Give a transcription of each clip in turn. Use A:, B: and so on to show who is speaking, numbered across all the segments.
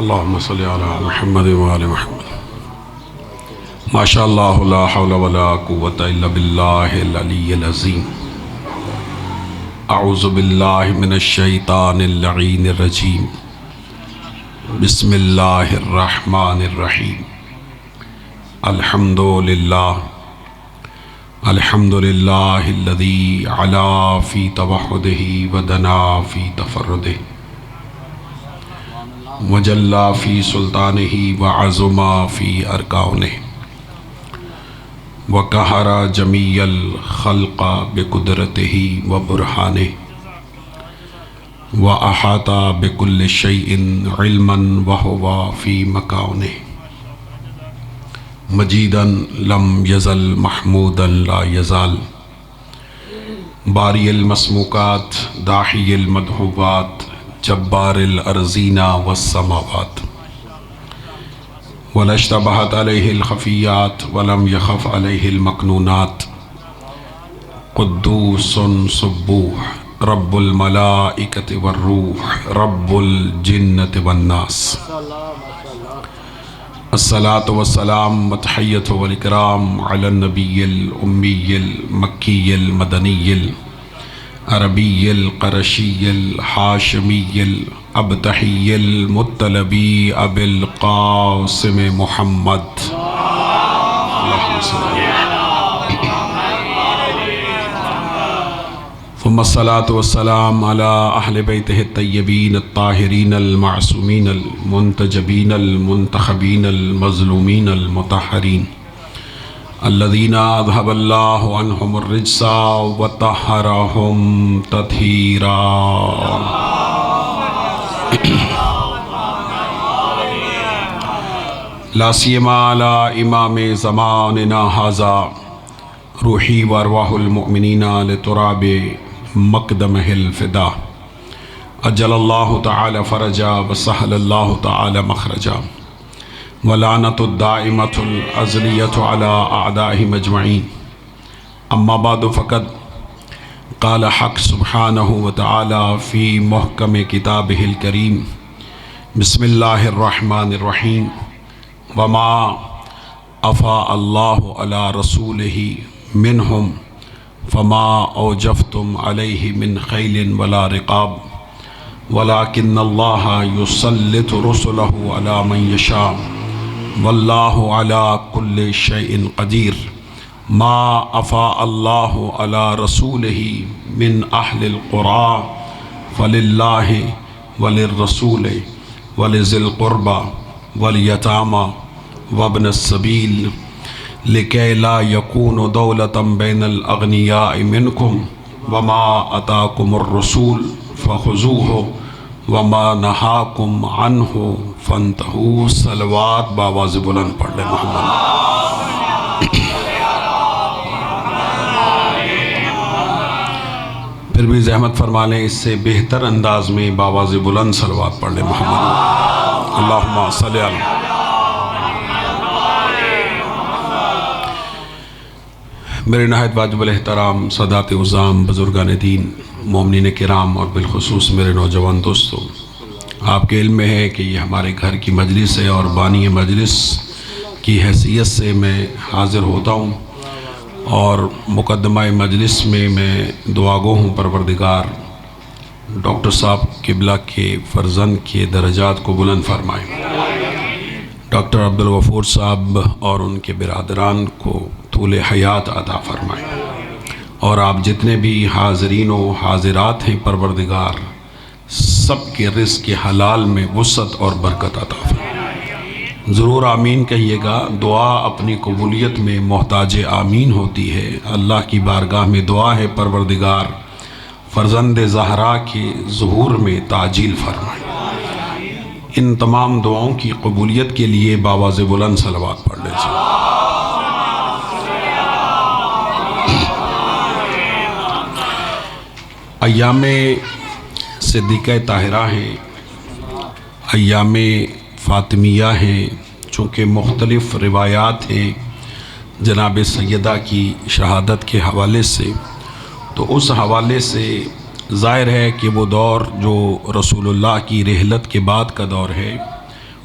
A: اللهم صل على محمد وآل محمد. ما شاء الله لا حول ولا قوة إلا بالله العلي العظيم. أعوذ بالله من الشيطان اللعين الرجيم. بسم الله الرحمن الرحيم. الحمد لله الذي علا في توحده ودنا في تفرده وجلّا فی سلطانہ وعظما فی ارکانہ وقہر جمیع الخلق بقدرتہ وبرہانہ واحاط بکل شیء علما وہو فی مکانہ مجیدا لم یزل محمودا لا یزال باری المسموکات داحی المدحوبات جبار الارضین والسماوات ولا اشتبہت علیہ الخفیات ولم یخف علیہ المکنونات قدوس سبوح رب الملائکۃ والروح رب الجنۃ والناس الصلاة والسلام والتحیۃ والاکرام علی النبی الامی المکی المدنی عربی القرشی الحاشمی الابتحی المطلبی ابی القاسم محمد ثم الصلاة والسلام على أهل بيته الطيبين الطاهرين المعصومين المنتجبين المنتخبين المظلومين المطهرين الذين أذهب الله عنهم الرجس وطهرهم تطهيرا. لا سيما على إمام زماننا هذا روحي وأرواح المؤمنين لتراب مقدمه الفدا أجل الله تعالى فرجا وسهل الله تعالى مخرجا ولعنة الدائمة الأزلية على أعدائهم أجمعين. أما بعد فقد قال حق سبحانه وتعالى في محكم كتابه الكريم بسم الله الرحمن الرحيم وما أفاء الله على رسوله منهم فما أوجفتم عليه من خيل ولا رقاب ولكن الله يسلط رسله على من يشاء والله على كل شيء قدير. ما أفاء الله على رسوله من أهل القرى فلله وللرسول ولذي القربى واليتامى وابن السبيل لكي لا يكون دولة بين الأغنياء منكم وما أتاكم الرسول فخذوه وما نہاکم عنہ فانتہوا. صلوات باواز بلند پڑھ لے محمد. پھر بھی زحمت فرما لیں اس سے بہتر انداز میں باواز بلند صلوات پڑھ لے محمد. اللہم صلی علی. میرے نہایت واجب الاحترام سادات عظام بزرگان دین مومنین کرام اور بالخصوص میرے نوجوان دوستوں، آپ کے علم میں ہے کہ یہ ہمارے گھر کی مجلس ہے اور بانی مجلس کی حیثیت سے میں حاضر ہوتا ہوں اور مقدمہ مجلس میں دعا گو ہوں پروردگار ڈاکٹر صاحب قبلہ کے فرزند کے درجات کو بلند فرمائیں، ڈاکٹر عبدالغفور صاحب اور ان کے برادران کو طول حیات عطا فرمائیں، اور آپ جتنے بھی حاضرین و حاضرات ہیں پروردگار سب کے رزق کے حلال میں وسعت اور برکت عطا فرمائیں. ضرور آمین کہیے گا. دعا اپنی قبولیت میں محتاج آمین ہوتی ہے. اللہ کی بارگاہ میں دعا ہے پروردگار فرزند زہرا کے ظہور میں تعجیل فرمائیں. ان تمام دعاؤں کی قبولیت کے لیے باواز بلند صلوات پڑھ لیجیے. ایام صدیقہ طاہرہ ہیں، ایام فاطمیہ ہیں، چونکہ مختلف روایات ہیں جناب سیدہ کی شہادت کے حوالے سے، تو اس حوالے سے ظاہر ہے کہ وہ دور جو رسول اللہ کی رحلت کے بعد کا دور ہے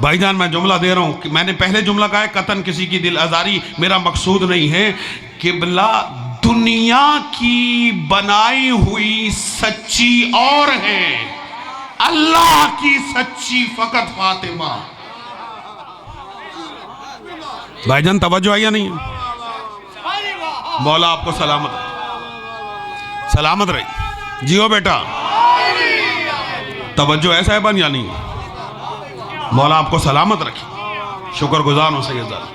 A: بھائی جان میں جملہ دے رہا ہوں کہ میں نے پہلے جملہ کہا ہے قطن کسی کی دل آزاری میرا مقصود نہیں ہے. قبلہ دنیا کی بنائی ہوئی سچی اور ہے، اللہ کی سچی فقط فاطمہ. بھائی جان توجہ آئی یا نہیں؟ مولا آپ کو سلامت رہی. جیو بیٹا توجہ ہے صاحبان یا نہیں؟ مولا آپ کو سلامت رکھے. شکر گزار ہوں سید زادہ.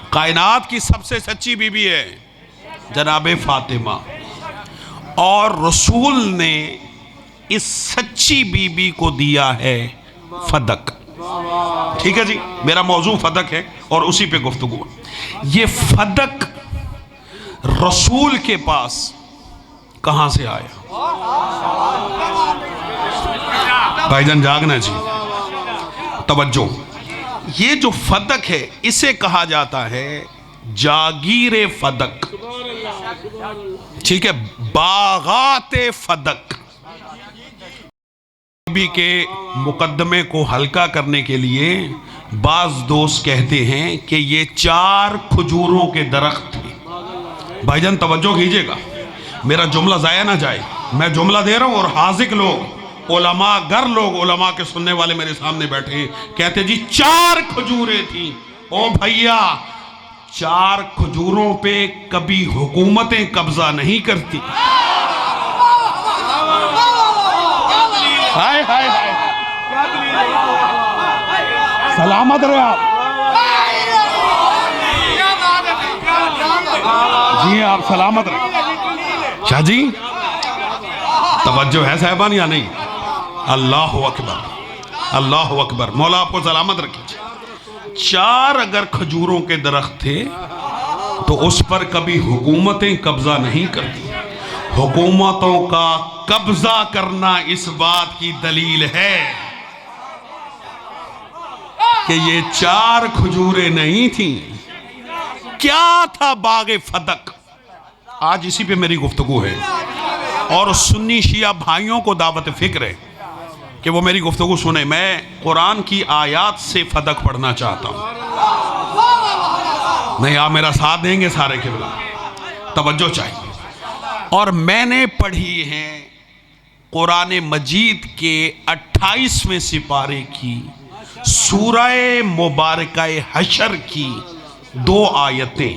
A: کائنات کی سب سے سچی بی بی ہے جناب فاطمہ، اور رسول نے اس سچی بی بی کو دیا ہے فدق. ٹھیک ہے جی، میرا موضوع فدق ہے اور اسی پہ گفتگو. یہ فدق رسول کے پاس کہاں سے آیا؟ بھائی جان جاگنا جی، توجہ. یہ جو فدق ہے اسے کہا جاتا ہے جاگیر فدق. ٹھیک ہے، باغات فدق. بی کے مقدمے کو ہلکا کرنے کے لیے بعض دوست کہتے ہیں کہ یہ 4 کھجوروں کے درخت تھے. بھائی جان توجہ کیجئے گا، میرا جملہ ضائع نہ جائے. میں جملہ دے رہا ہوں اور حاذق لوگ، علماء گر لوگ، علماء کے سننے والے میرے سامنے بیٹھے ہیں، کہتے جی 4 کھجوریں تھیں. او بھائیا، 4 کھجوروں پہ کبھی حکومتیں قبضہ نہیں کرتی. ہائے ہائے ہائے، سلامت رہے آپ. جی آپ سلامت رہے. شاہ جی توجہ ہے صاحبان یا نہیں؟ اللہ اکبر، اللہ اکبر. مولا آپ کو سلامت رکھے. 4 اگر کھجوروں کے درخت تھے تو اس پر کبھی حکومتیں قبضہ نہیں کرتی. حکومتوں کا قبضہ کرنا اس بات کی دلیل ہے کہ یہ 4 کھجوریں نہیں تھیں. کیا تھا باغ فدق؟ آج اسی پہ میری گفتگو ہے، اور سنی شیعہ بھائیوں کو دعوت فکر ہے کہ وہ میری گفتگو سنیں. میں قرآن کی آیات سے فدق پڑھنا چاہتا ہوں. نہیں آپ میرا ساتھ دیں گے سارے قبلہ؟ توجہ چاہیے. اور میں نے پڑھی ہیں قرآن مجید کے 28ویں سپارے کی سورہ مبارکہ حشر کی 2 آیتیں.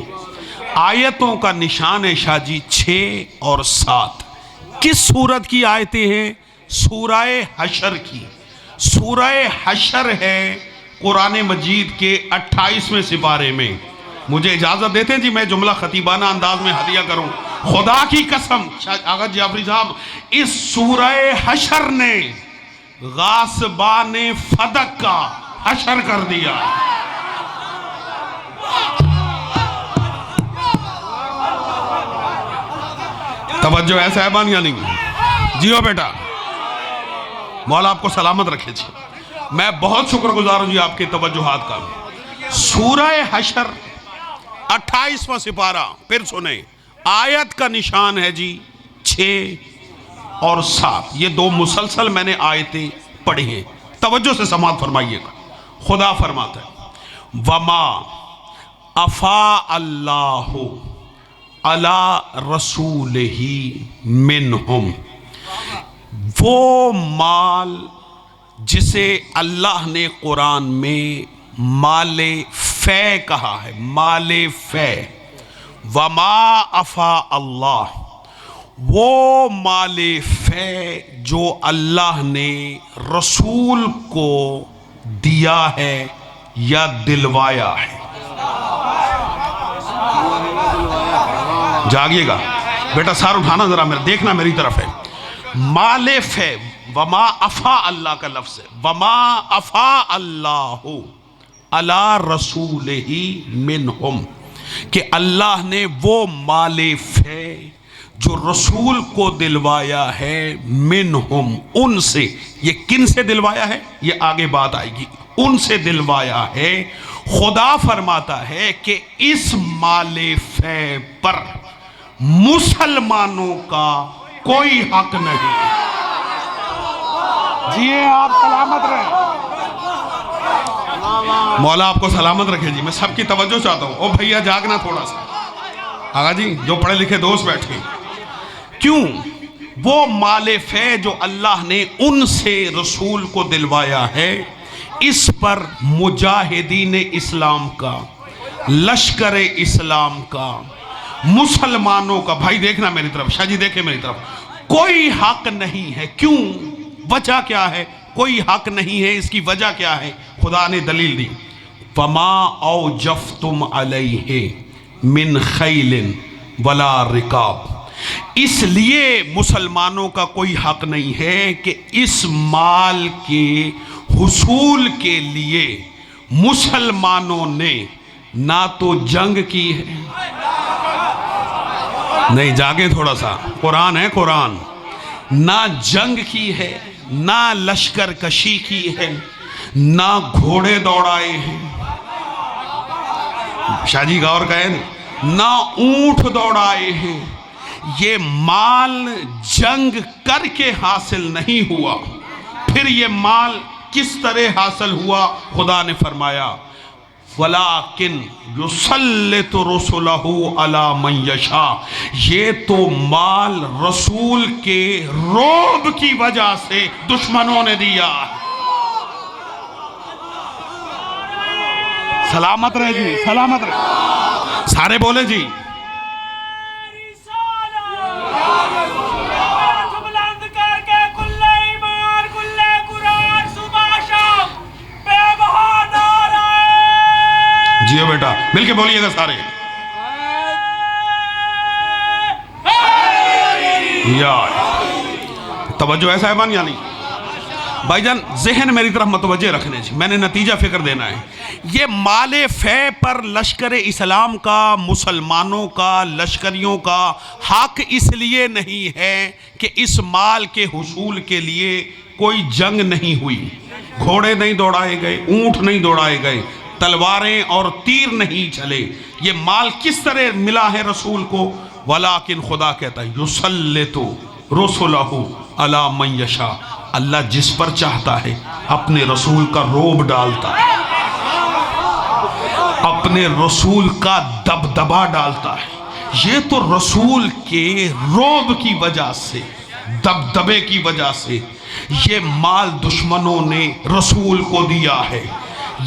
A: آیتوں کا نشان ہے شاہ جی 6 اور 7. کس سورت کی آیتیں ہیں؟ سورہ حشر کی. سورہ حشر ہے قرآن مجید کے 28ویں سپارے میں. مجھے اجازت دیتے ہیں جی میں جملہ خطیبانہ انداز میں ہدیہ کروں. خدا کی قسم آغا جعفری صاحب، اس سورہ حشر نے غاصبان فدق کا حشر کر دیا. توجہ ہے صاحبان یا نہیں؟ جیو بیٹا، مولا آپ کو سلامت رکھے. جی میں بہت شکر گزار ہوں جی آپ کے توجہات کا. سورہ حشر 28واں سپارہ، پھر سنیں. آیت کا نشان ہے جی 6 اور 7. یہ 2 مسلسل میں نے آیتیں پڑھی ہیں. توجہ سے سماعت فرمائیے گا. خدا فرماتا ہے وَمَا أَفَاءَ اللَّهُ عَلَى رَسُولِهِ مِنْهُمْ. وہ مال جسے اللہ نے قرآن میں مال فے کہا ہے، مال فے. وَمَا أَفَاءَ اللَّهُ، وہ مال فے جو اللہ نے رسول کو دیا ہے یا دلوایا ہے. جاگیے گا بیٹا، سار اٹھانا ذرا، میرا دیکھنا میری طرف ہے. مال فے، وما افا اللہ کا لفظ ہے. وما افا اللہ علی رسولہ منہم، کہ اللہ نے وہ مال فے جو رسول کو دلوایا ہے، منہم، ان سے. یہ کن سے دلوایا ہے؟ یہ آگے بات آئے گی. ان سے دلوایا ہے. خدا فرماتا ہے کہ اس مال فے پر مسلمانوں کا کوئی حق نہیں. جی آپ سلامت رہیں. مولا آپ کو سلامت رکھے جی. میں سب کی توجہ چاہتا ہوں. او بھیا جاگنا تھوڑا سا. آقا جی جو پڑھے لکھے دوست بیٹھے. کیوں؟ وہ مال فے جو اللہ نے ان سے رسول کو دلوایا ہے، اس پر مجاہدین اسلام کا، لشکر اسلام کا، مسلمانوں کا، بھائی دیکھنا میری طرف، شاہ جی دیکھیں میری طرف، کوئی حق نہیں ہے. کیوں؟ وجہ کیا ہے؟ کوئی حق نہیں ہے. اس کی وجہ کیا ہے؟ خدا نے دلیل دی. فَمَا أَوْجَفْتُمْ عَلَيْهِ مِنْ خَيْلٍ وَلَا رِقَابٍ. اس لیے مسلمانوں کا کوئی حق نہیں ہے کہ اس مال کے حصول کے لیے مسلمانوں نے نہ تو جنگ کی ہے. نہیں جاگیں تھوڑا سا، قرآن ہے قرآن. نہ جنگ کی ہے، نہ لشکر کشی کی ہے، نہ گھوڑے دوڑائے ہیں. شاہ جی غور کریں، نہ اونٹ دوڑائے ہیں. یہ مال جنگ کر کے حاصل نہیں ہوا. پھر یہ مال کس طرح حاصل ہوا؟ خدا نے فرمایا وَلَٰكِنْ يُسَلِّطُ رُسُلَهُ عَلَىٰ مَنْ يَشَاءُ. یہ تو مال رسول کے رعب کی وجہ سے دشمنوں نے دیا. سلامت رہے جی، سلامت رہے. سارے بولے جی. جیو بیٹا مل کے بولیے گا سارے. یا توجہ ہے صاحبان یا نہیں؟ بھائی جان ذہن میری طرف متوجہ رکھنے جی، میں نے نتیجہ فکر دینا ہے. یہ مال فے پر لشکر اسلام کا، مسلمانوں کا، لشکریوں کا حق اس لیے نہیں ہے کہ اس مال کے حصول کے لیے کوئی جنگ نہیں ہوئی، گھوڑے نہیں دوڑائے گئے، اونٹ نہیں دوڑائے گئے، تلواریں اور تیر نہیں چلے. یہ مال کس طرح ملا ہے رسول کو؟ ولیکن خدا کہتا ہے یسلط رسلہ علی من یشاء. اللہ جس پر چاہتا ہے اپنے رسول کا روب ڈالتا ہے، اپنے رسول کا دبدبا ڈالتا ہے. یہ تو رسول کے روب کی وجہ سے، دبدبے کی وجہ سے یہ مال دشمنوں نے رسول کو دیا ہے.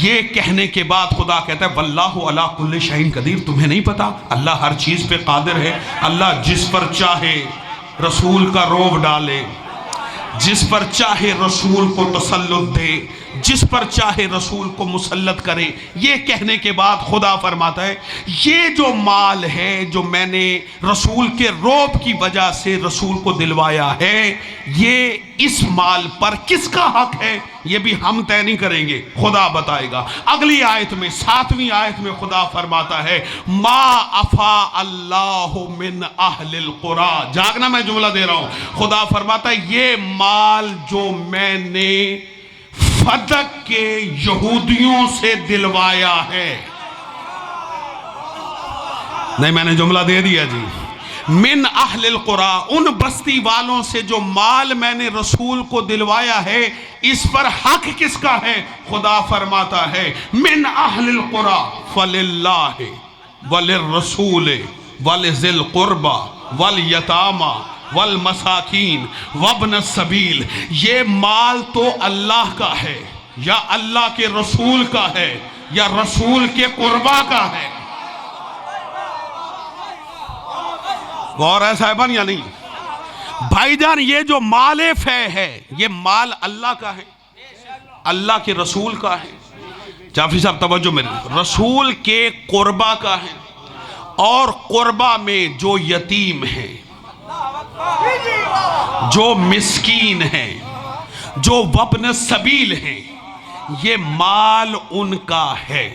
A: یہ کہنے کے بعد خدا کہتا ہے واللہ علی کل شیء قدیر. تمہیں نہیں پتا اللہ ہر چیز پہ قادر ہے. اللہ جس پر چاہے رسول کا روب ڈالے، جس پر چاہے رسول کو تسلط دے، جس پر چاہے رسول کو مسلط کرے. یہ کہنے کے بعد خدا فرماتا ہے یہ جو مال ہے جو میں نے رسول کے روب کی وجہ سے رسول کو دلوایا ہے، یہ اس مال پر کس کا حق ہے یہ بھی ہم طے نہیں کریں گے، خدا بتائے گا. اگلی آیت میں 7ویں آیت میں خدا فرماتا ہے ما افا اللہ من اہل القری. جاگنا میں جملہ دے رہا ہوں. خدا فرماتا ہے یہ مال جو میں نے فدق کے یہودیوں سے دلوایا ہے. نہیں میں نے جملہ دے دیا جی. من اہل القری، ان بستی والوں سے جو مال میں نے رسول کو دلوایا ہے، اس پر حق کس کا ہے؟ خدا فرماتا ہے من اہل القری فللہ وللرسول ولذی القربى والیتامی والمساکین وابن السبیل. یہ مال تو اللہ کا ہے، یا اللہ کے رسول کا ہے، یا رسول کے قربا کا ہے. غور ہے صاحبان یا نہیں؟ بھائی جان یہ جو مال فے ہے یہ مال اللہ کا ہے، اللہ کے رسول کا ہے. جعفری صاحب توجہ میرے، رسول کے قربا کا ہے. اور قربا میں جو یتیم ہیں، جو مسکین ہیں، جو وابن السبیل ہیں، یہ مال ان کا ہے.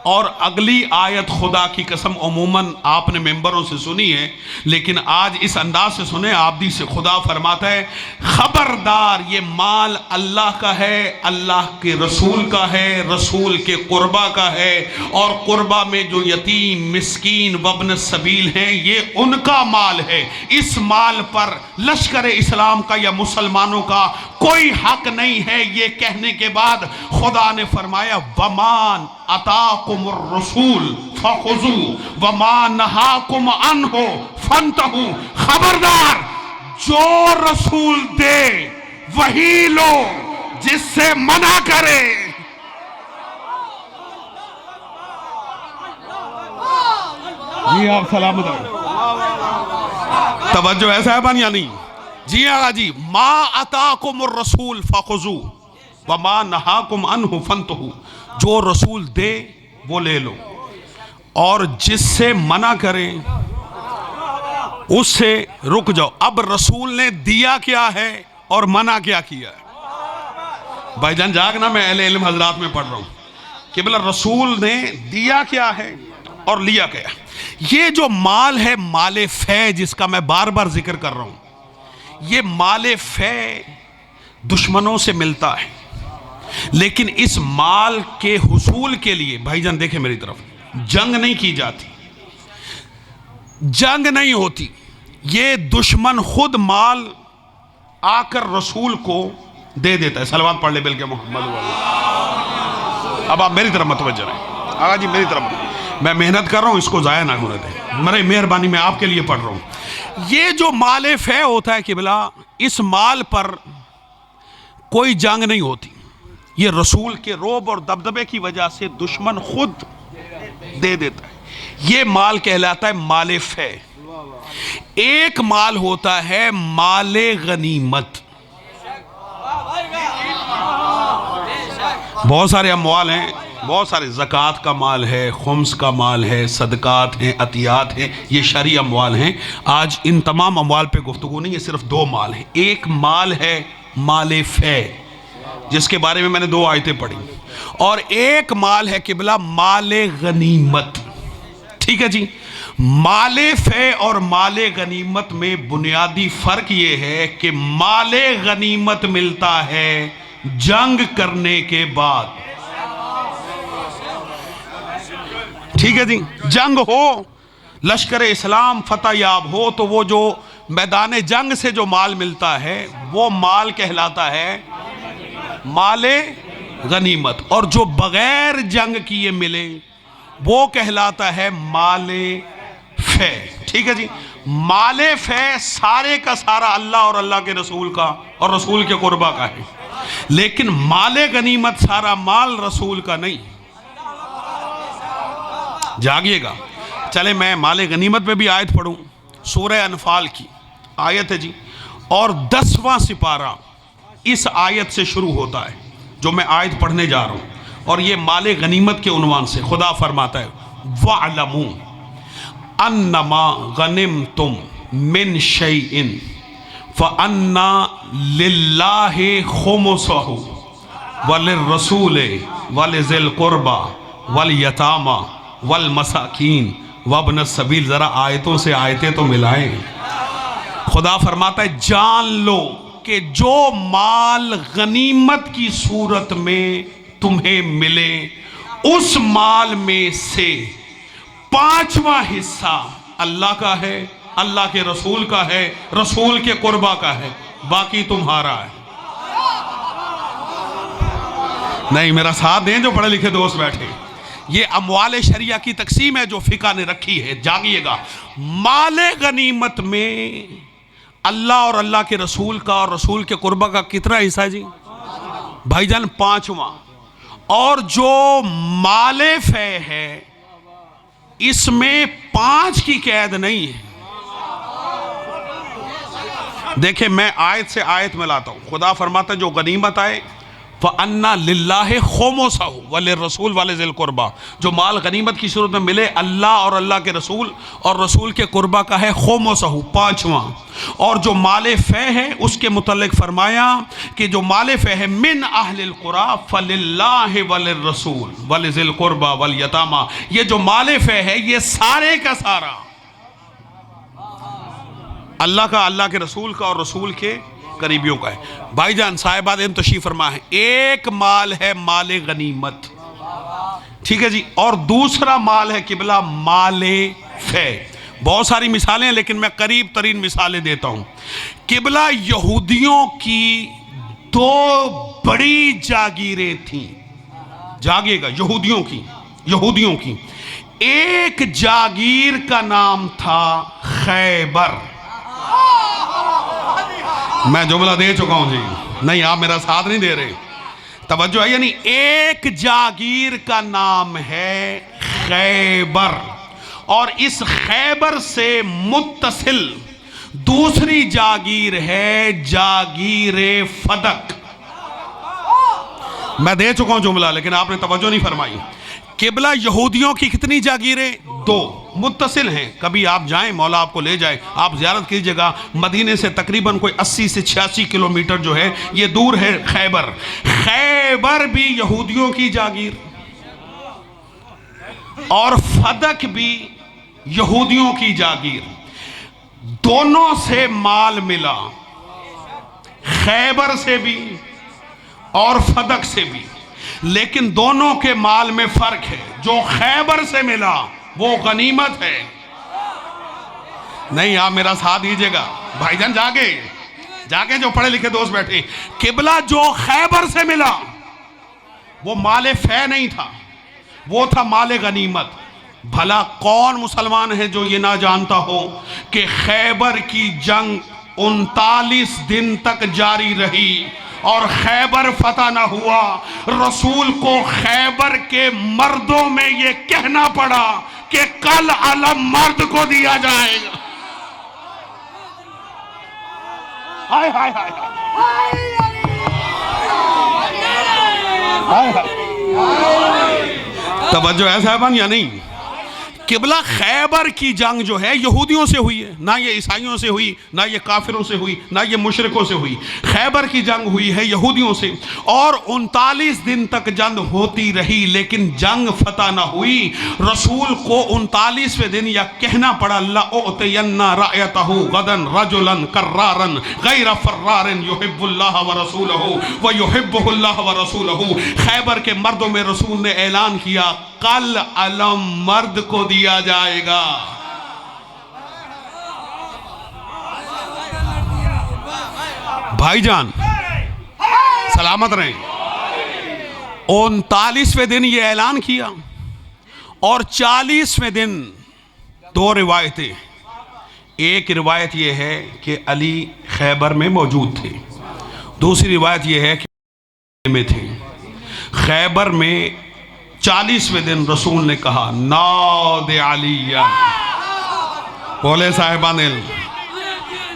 A: اور اگلی آیت خدا کی قسم عموماً آپ نے ممبروں سے سنی ہے، لیکن آج اس انداز سے سنیں آبدی سے. خدا فرماتا ہے خبردار یہ مال اللہ کا ہے، اللہ کے رسول کا ہے، رسول کے قربا کا ہے. اور قربا میں جو یتیم، مسکین، وابن السبیل ہیں یہ ان کا مال ہے. اس مال پر لشکر اسلام کا یا مسلمانوں کا کوئی حق نہیں ہے یہ کہنے کے بعد خدا نے فرمایا وَمَا آتَاكُمُ الرَّسُولُ فَخُذُوهُ وَمَا نَهَاكُمْ عَنْهُ فَانْتَهُوا، خبردار جو رسول دے وہی لو، جس سے منع کرے جی آپ سلامت ہیں، توجہ ہے صاحبان یا نہیں؟ جی آقا جی، ما آتاکم الرسول فخذوہ وما نہاکم عنہ فانتہوا، جو رسول دے وہ لے لو اور جس سے منع کریں اس سے رک جاؤ۔ اب رسول نے دیا کیا ہے اور منع کیا کیا ہے؟ بھائی جان جاگنا، میں اہل علم حضرات میں پڑھ رہا ہوں کہ بلا رسول نے دیا کیا ہے اور لیا کیا ہے۔ یہ جو مال ہے مال فے، جس کا میں بار بار ذکر کر رہا ہوں، یہ مال فے دشمنوں سے ملتا ہے، لیکن اس مال کے حصول کے لیے بھائی جان دیکھیں میری طرف، جنگ نہیں کی جاتی، جنگ نہیں ہوتی، یہ دشمن خود مال آ کر رسول کو دے دیتا ہے۔ صلوات پڑھ لے بلکہ محمد واللہ۔ اب آپ میری طرف متوجہ رہیں، آقا جی میری طرف، میں محنت کر رہا ہوں، اس کو ضائع نہ ہونے دیں، میری مہربانی میں آپ کے لیے پڑھ رہا ہوں۔ یہ جو مال فے ہوتا ہے قبلہ، اس مال پر کوئی جنگ نہیں ہوتی، یہ رسول کے رعب اور دبدبے کی وجہ سے دشمن خود دے دیتا ہے، یہ مال کہلاتا ہے مال فے۔ ایک مال ہوتا ہے مال غنیمت، بہت سارے اموال ہیں، بہت سارے، زکوٰۃ کا مال ہے، خمس کا مال ہے، صدقات ہیں، عطیات ہیں، یہ شرعی اموال ہیں۔ آج ان تمام اموال پہ گفتگو نہیں ہے، صرف دو مال ہیں۔ ایک مال ہے مال فے، جس کے بارے میں نے 2 آیتیں پڑھی، اور ایک مال ہے قبلہ مال غنیمت۔ ٹھیک ہے جی، مال فے اور مال غنیمت میں بنیادی فرق یہ ہے کہ مال غنیمت ملتا ہے جنگ کرنے کے بعد۔ ٹھیک ہے جی، جنگ ہو، لشکر اسلام فتح یاب ہو، تو وہ جو میدان جنگ سے جو مال ملتا ہے وہ مال کہلاتا ہے مال غنیمت، اور جو بغیر جنگ کیے ملے وہ کہلاتا ہے مال فے۔ ٹھیک ہے جی، مال فے سارے کا سارا اللہ اور اللہ کے رسول کا اور رسول کے قربہ کا ہے، لیکن مال غنیمت سارا مال رسول کا نہیں۔ جاگیے گا، چلے میں مال غنیمت پہ بھی آیت پڑھوں، سورہ انفال کی آیت ہے جی، اور 10واں سپارہ اس آیت سے شروع ہوتا ہے جو میں آیت پڑھنے جا رہا ہوں، اور یہ مال غنیمت کے عنوان سے خدا فرماتا ہے وَعْلَمُوا أَنَّمَا غَنِمْتُم مِّن شَيْءٍ فَأَنَّ لِلَّهِ خُمُسَهُ وَلِلرَّسُولِ وَلِذِي الْقُرْبَى وَالْيَتَامَى والمساکین وابن السبیل۔ ذرا آیتوں سے آیتیں تو ملائیں۔ خدا فرماتا ہے جان لو کہ جو مال غنیمت کی صورت میں تمہیں ملے، اس مال میں سے 5واں حصہ اللہ کا ہے، اللہ کے رسول کا ہے، رسول کے قربہ کا ہے، باقی تمہارا ہے۔ نہیں، میرا ساتھ دیں جو پڑھے لکھے دوست بیٹھے، یہ اموال شریعہ کی تقسیم ہے جو فقہ نے رکھی ہے۔ جاگیے گا، مال غنیمت میں اللہ اور اللہ کے رسول کا اور رسول کے قربہ کا کتنا حصہ ہے جی؟ بھائی جان 5واں۔ اور جو مال فے ہے اس میں 5 کی قید نہیں ہے۔ دیکھیں میں آیت سے آیت میں لاتا ہوں، خدا فرماتا ہے جو غنیمت آئے فَأَنَّ لِلَّهِ خُمُسَهُ وَلِلرَّسُولِ وَلِذِي الْقُرْبَى، جو مال غنیمت کی صورت میں ملے اللہ اور اللہ کے رسول اور رسول کے قربہ کا ہے خُمُسَهُ 5واں۔ اور جو مال فے ہے اس کے متعلق فرمایا کہ جو مال فے ہے من اہل القرى فَلِلَّهِ وَلِلرَّسُولِ وَلِذِي الْقُرْبَى وَالْيَتَامَى، یہ جو مال فے ہے یہ سارے کا سارا اللہ کا، اللہ کے رسول کا اور رسول کے قریبیوں کا ہے۔ بھائی جان صاحبات تشریف فرما ہے، ایک مال ہے مال غنیمت، ٹھیک ہے جی، اور دوسرا مال ہے قبلہ مال فے۔ بہت ساری مثالیں ہیں لیکن میں قریب ترین مثالیں دیتا ہوں۔ قبلہ یہودیوں کی دو بڑی جاگیریں تھیں، جاگے گا یہودیوں کی. ایک جاگیر کا نام تھا خیبر. میں جملہ دے چکا ہوں جی، نہیں آپ میرا ساتھ نہیں دے رہے، توجہ ہے. یعنی ایک جاگیر کا نام ہے خیبر، اور اس خیبر سے متصل دوسری جاگیر ہے جاگیر فدق. میں دے چکا ہوں جملہ لیکن آپ نے توجہ نہیں فرمائی. قبلہ یہودیوں کی کتنی جاگیریں؟ دو متصل ہیں. کبھی آپ جائیں، مولا آپ کو لے جائے، آپ زیارت کیجئے گا. مدینے سے تقریباً کوئی 80 سے 86 کلومیٹر جو ہے یہ دور ہے خیبر. خیبر بھی یہودیوں کی جاگیر اور فدق بھی یہودیوں کی جاگیر. دونوں سے مال ملا، خیبر سے بھی اور فدق سے بھی، لیکن دونوں کے مال میں فرق ہے. جو خیبر سے ملا وہ غنیمت ہے. نہیں آپ میرا ساتھ دیجئے گا بھائی جان، جاگے جو پڑھے لکھے دوست بیٹھے. قبلہ جو خیبر سے ملا وہ مال فے نہیں تھا، وہ تھا مال غنیمت. بھلا کون مسلمان ہے جو یہ نہ جانتا ہو کہ خیبر کی جنگ 39 دن تک جاری رہی اور خیبر فتح نہ ہوا. رسول کو خیبر کے مردوں میں یہ کہنا پڑا کہ کل علم مرد کو دیا جائے گا. ہائے ہائے ہائے ہائے. توجہ ہے صاحبان یا نہیں؟ قبلہ خیبر کی جنگ جو ہے یہودیوں سے ہوئی ہے، نہ یہ عیسائیوں سے ہوئی، نہ یہ کافروں سے ہوئی، نہ یہ مشرکوں سے ہوئی. خیبر کی جنگ ہوئی ہے یہودیوں سے، اور 39 دن تک جنگ ہوتی رہی لیکن جنگ فتح نہ ہوئی. رسول کو 39ویں دن یہ کہنا پڑا لَأُعْتِيَنَّ رَأْيَتَهُ غَدًا رَجُلًا كَرَّارًا غَيْرَ فَرَّارٍ يُحِبُّ اللَّهَ وَرَسُولَهُ وَيُحِبُّهُ اللَّهُ وَرَسُولَهُ. خیبر کے مردوں میں رسول نے اعلان کیا کل علم مرد کو دیا جائے گا. بھائی جان سلامت رہیں. 39ویں دن یہ اعلان کیا اور 40ویں دن دو روایتیں. ایک روایت یہ ہے کہ علی خیبر میں موجود تھے، دوسری روایت یہ ہے کہ میں تھے. خیبر میں 40ویں دن رسول نے کہا ناد علی، بولے صاحبان علم،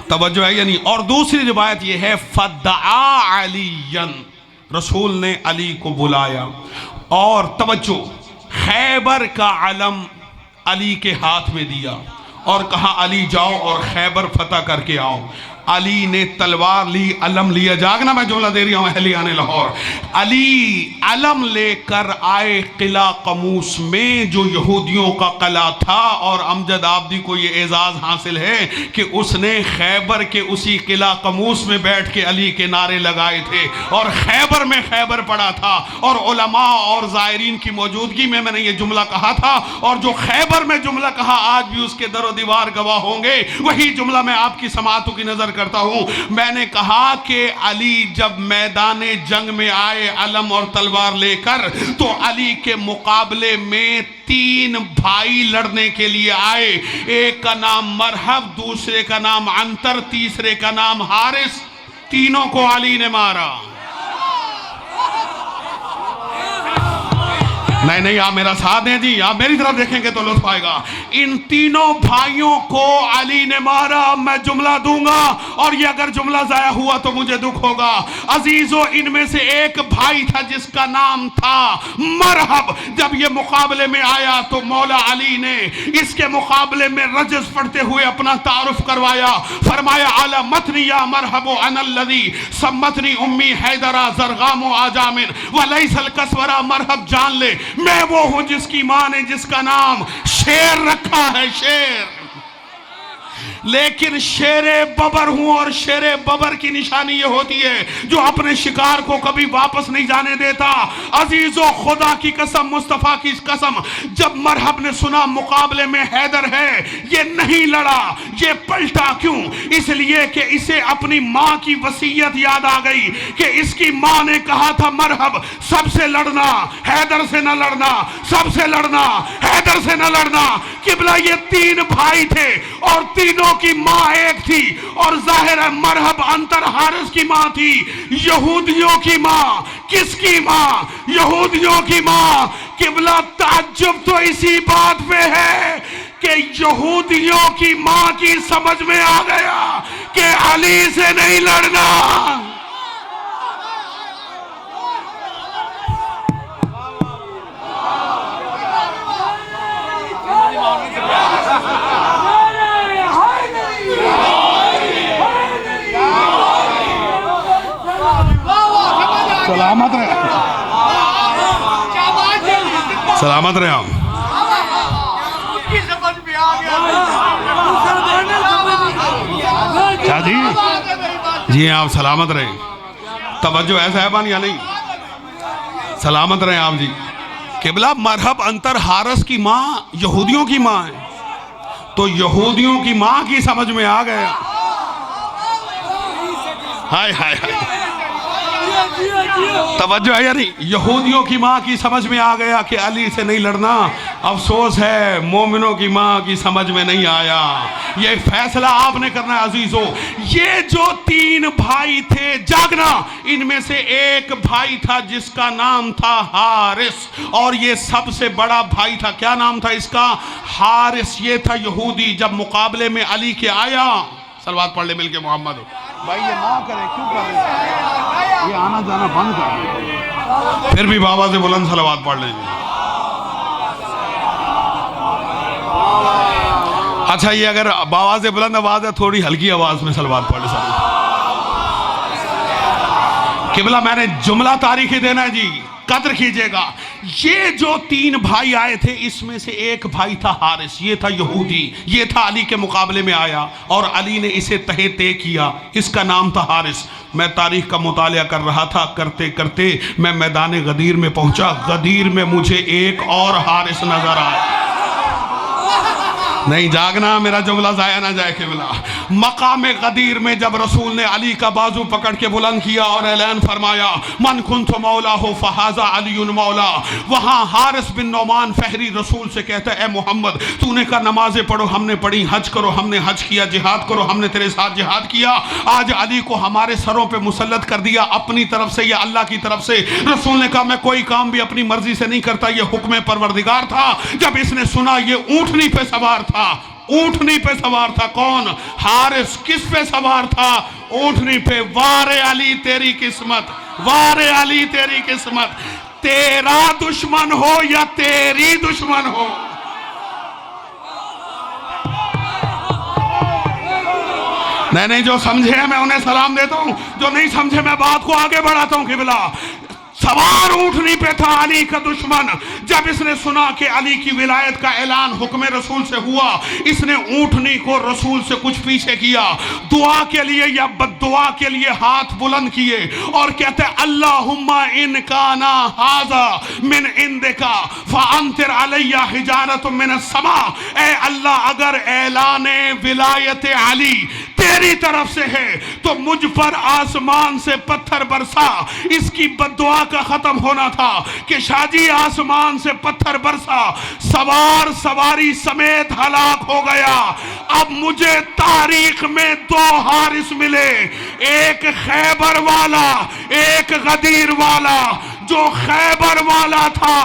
A: توجہ ہے یعنی. اور دوسری روایت یہ ہے فدعا علی، رسول نے علی کو بلایا اور توجہ خیبر کا علم علی کے ہاتھ میں دیا اور کہا علی جاؤ اور خیبر فتح کر کے آؤ. علی نے تلوار لی، علم لیا. جاگنا میں جملہ دے رہی ہوں اہلیان لاہور. علی علم لے کر آئے قلعہ قموس میں جو یہودیوں کا قلعہ تھا، اور امجد آبدی کو یہ اعزاز حاصل ہے کہ اس نے خیبر کے اسی قلعہ قموس میں بیٹھ کے علی کے نعرے لگائے تھے اور خیبر میں خیبر پڑا تھا. اور علماء اور زائرین کی موجودگی میں نے یہ جملہ کہا تھا، اور جو خیبر میں جملہ کہا آج بھی اس کے در و دیوار گواہ ہوں گے. وہی جملہ میں آپ کی سماعتوں کی نظر کرتا ہوں. میں نے کہا کہ علی جب میدان جنگ میں آئے علم اور تلوار لے کر، تو علی کے مقابلے میں 3 بھائی لڑنے کے لیے آئے. ایک کا نام مرحب، دوسرے کا نام عنتر، تیسرے کا نام حارث. تینوں کو علی نے مارا. نہیں آپ میرا ساتھ دیں جی، آپ میری طرف دیکھیں گے تو لطف آئے گا. ان تینوں بھائیوں کو علی نے مارا. میں جملہ دوں گا اور یہ اگر جملہ ضائع ہوا تو مجھے دکھ ہوگا. عزیزو ان میں سے ایک بھائی تھا جس کا نام تھا مرحب. جب یہ مقابلے میں آیا تو مولا علی نے اس کے مقابلے میں رجز پڑھتے ہوئے اپنا تعارف کروایا. فرمایا علی متنی یا مرحب انا الذی سمتنی امی حیدرہ زرغام و آجامن ولیس الکسورہ. مرحب جان لے میں وہ ہوں جس کی ماں نے جس کا نام شیر رکھا ہے. شیر لیکن شیر ببر ہوں، اور شیر ببر کی نشانی یہ ہوتی ہے جو اپنے شکار کو کبھی واپس نہیں جانے دیتا۔ عزیزو خدا کی قسم، مصطفیٰ کی قسم، جب مرحب نے سنا مقابلے میں حیدر ہے، یہ نہیں لڑا، یہ پلٹا۔ کیوں؟ اس لیے کہ اسے اپنی ماں کی وصیت یاد آ گئی کہ اس کی ماں نے کہا تھا مرحب سب سے لڑنا، حیدر سے نہ لڑنا، سب سے لڑنا، حیدر سے نہ لڑنا۔ قبلہ یہ تین بھائی تھے اور تینوں کی ماں ایک تھی، اور ظاہر ہے مرحب انتر حارث کی ماں تھی، یہودیوں کی ماں۔ کس کی ماں؟ یہودیوں کی ماں۔ قبلہ تعجب تو اسی بات پہ ہے کہ یہودیوں کی ماں کی سمجھ میں آ گیا کہ علی سے نہیں لڑنا۔ سلامت رہے، سلامت رہے آپ۔ کیا جی؟ جی آپ سلامت رہے، توجہ ہے صاحبان یا نہیں؟ سلامت رہے آپ جی۔ قبلہ مرحب انتر حارث کی ماں یہودیوں کی ماں ہے، تو یہودیوں کی ماں کی سمجھ میں آ گیا۔ ہائے ہائے ہائے، توجہ ہے یا نہیں؟ یہودیوں کی ماں کی سمجھ میں آ گیا کہ علی سے نہیں لڑنا۔ افسوس ہے مومنوں کی ماں کی سمجھ میں نہیں آیا۔ یہ فیصلہ آپ نے کرنا ہے عزیزو۔ یہ جو تین بھائی تھے، جاگنا، ان میں سے ایک بھائی تھا جس کا نام تھا حارث، اور یہ سب سے بڑا بھائی تھا۔ کیا نام تھا اس کا؟ حارث۔ یہ تھا یہودی۔ جب مقابلے میں علی کے آیا، صلوات پڑھ لے مل کے محمد۔ بھائی یہ نہ کرے، کیوں کرے؟ یہ آنا جانا بند کر۔ پھر بھی بابا سے بلند صلوات پڑھ لیں گے۔ اچھا یہ اگر بابا سے بلند آواز ہے، تھوڑی ہلکی آواز میں صلوات پڑھ لیں۔ قبلہ میں نے جملہ تاریخی دینا ہے جی، قدر کیجئے گا۔ یہ جو تین بھائی آئے تھے، اس میں سے ایک بھائی تھا حارث، یہ تھا یہودی، یہ تھا علی کے مقابلے میں آیا، اور علی نے اسے تہے تے کیا۔ اس کا نام تھا حارث۔ میں تاریخ کا مطالعہ کر رہا تھا، کرتے کرتے میں میدان غدیر میں پہنچا۔ غدیر میں مجھے ایک اور حارث نظر آیا۔ نہیں جاگنا، میرا جملہ ضائع نہ جائے قبلہ۔ مقام غدیر میں جب رسول نے علی کا بازو پکڑ کے بلند کیا اور اعلان فرمایا من کنت مولا ہو فہذا علی مولا، وہاں حارث بن نعمان فہری رسول سے کہتا ہے اے محمد، تو نے کہا نمازیں پڑھو، ہم نے پڑھی، حج کرو، ہم نے حج کیا، جہاد کرو، ہم نے تیرے ساتھ جہاد کیا، آج علی کو ہمارے سروں پہ مسلط کر دیا، اپنی طرف سے یا اللہ کی طرف سے؟ رسول نے کہا میں کوئی کام بھی اپنی مرضی سے نہیں کرتا، یہ حکم پروردگار تھا۔ جب اس نے سنا یہ اونٹنی پہ سوار تھا، اونٹنی پہ سوار تھا، کون؟ حارث۔ کس پہ سوار تھا؟ اونٹنی پہ۔ وار علی تیری قسمت، وار علی تیری قسمت، تیرا دشمن ہو یا تیری دشمن ہو۔ نہیں جو سمجھے میں انہیں سلام دیتا ہوں، جو نہیں سمجھے میں بات کو آگے بڑھاتا ہوں۔ قبلہ سوار اونٹنی پہ تھا علی کا دشمن۔ جب اس نے سنا کہ علی کی ولایت کا اعلان حکم رسول سے ہوا، اس نے اونٹنی کو رسول سے کچھ پیچھے کیا، دعا کے لیے یا بد دعا کے لیے ہاتھ بلند کیے اور کہتے اللہم ان کانا ھذا من عندک فانطر علی حجارۃ من السماء، اے اللہ اگر اعلان ولایت علی تیری طرف سے ہے تو مجھ پر آسمان سے پتھر برسا۔ اس کی بد دعا کا ختم ہونا تھا کہ شاہ جی آسمان سے پتھر برسا، سوار سواری سمیت ہلاک ہو گیا۔ اب مجھے تاریخ میں دو حارث ملے، ایک خیبر والا، ایک غدیر والا۔ جو خیبر والا تھا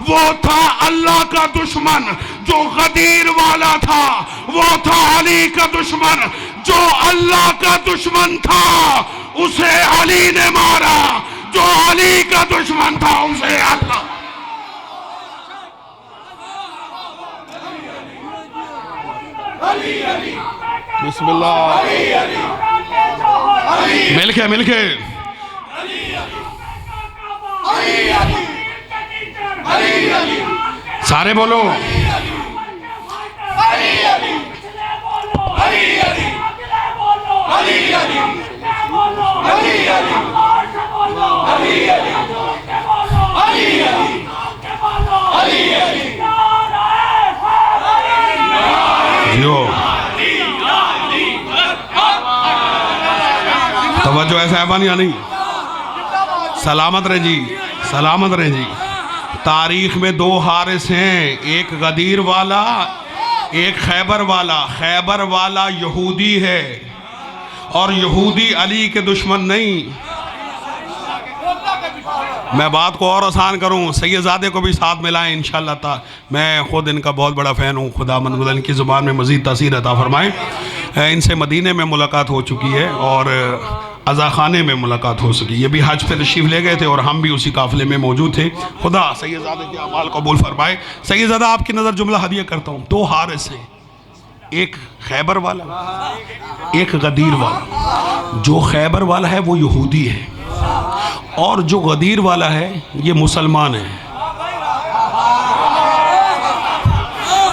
A: وہ تھا اللہ کا دشمن، جو غدیر والا تھا وہ تھا علی کا دشمن۔ جو اللہ کا دشمن تھا اسے علی نے مارا، جو علی کا دشمن تھا اسے اللہ۔ بسم اللہ، مل کے سارے بولو توجہ ہے صاحبان یا نہیں؟ سلامت رہیں جی، سلامت رہیں جی۔ تاریخ میں دو حارث ہیں، ایک غدیر والا، ایک خیبر والا۔ خیبر والا یہودی ہے اور یہودی علی کے دشمن نہیں۔ میں بات کو اور آسان کروں، سید زادے کو بھی ساتھ ملائیں انشاءاللہ تعالی۔ میں خود ان کا بہت بڑا فین ہوں، خدا مند ان کی زبان میں مزید تاثیر عطا فرمائیں۔ ان سے مدینے میں ملاقات ہو چکی ہے اور عزا خانے میں ملاقات ہو سکی۔ یہ بھی حج پہ تشریف لے گئے تھے اور ہم بھی اسی قافلے میں موجود تھے۔ خدا سید زادے کے اعمال قبول فرمائے۔ سید زادہ آپ کی نظر جملہ ہدیہ کرتا ہوں، دو حارث ہیں، ایک خیبر والا، ایک غدیر والا۔ جو خیبر والا ہے وہ یہودی ہے اور جو غدیر والا ہے یہ مسلمان ہے۔